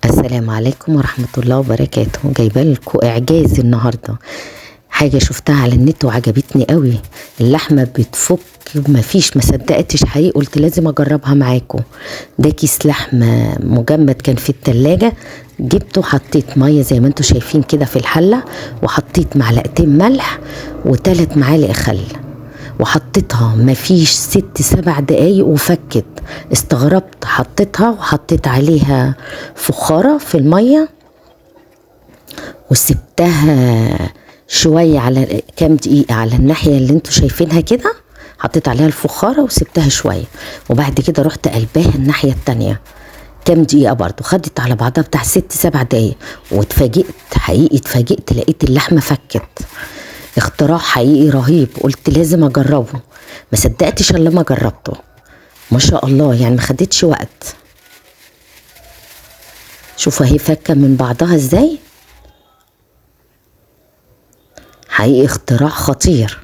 السلام عليكم ورحمة الله وبركاته. جايبه لكم اعجاز النهارده، حاجه شفتها على النت وعجبتني قوي. اللحمه بتفك، ما صدقتش حقيقي، قلت لازم اجربها معاكم. ده كيس لحمه مجمد كان في التلاجة، جبته حطيت ميه زي ما انتم شايفين كده في الحله، وحطيت معلقتين ملح و3 معالق خل، وحطيتها مفيش 6 7 دقايق وفكت. استغربت، حطيتها وحطيت عليها فخارة في المية وسبتها شوية، على كام دقيقة على الناحية اللي انتوا شايفينها كده. حطيت عليها الفخارة وسبتها شوية، وبعد كده رحت قلباها الناحية التانية كام دقيقة برضو، خدت على بعضها بتاع 6 7 دقايق. واتفاجئت حقيقي، اتفاجئت لقيت اللحمة فكت. اختراع حقيقي رهيب، قلت لازم اجربه. ما صدقتش الا لما جربته. ما شاء الله، يعني ما خدتش وقت. شوفوا اهي فكه من بعضها ازاي. حقيقي اختراع خطير.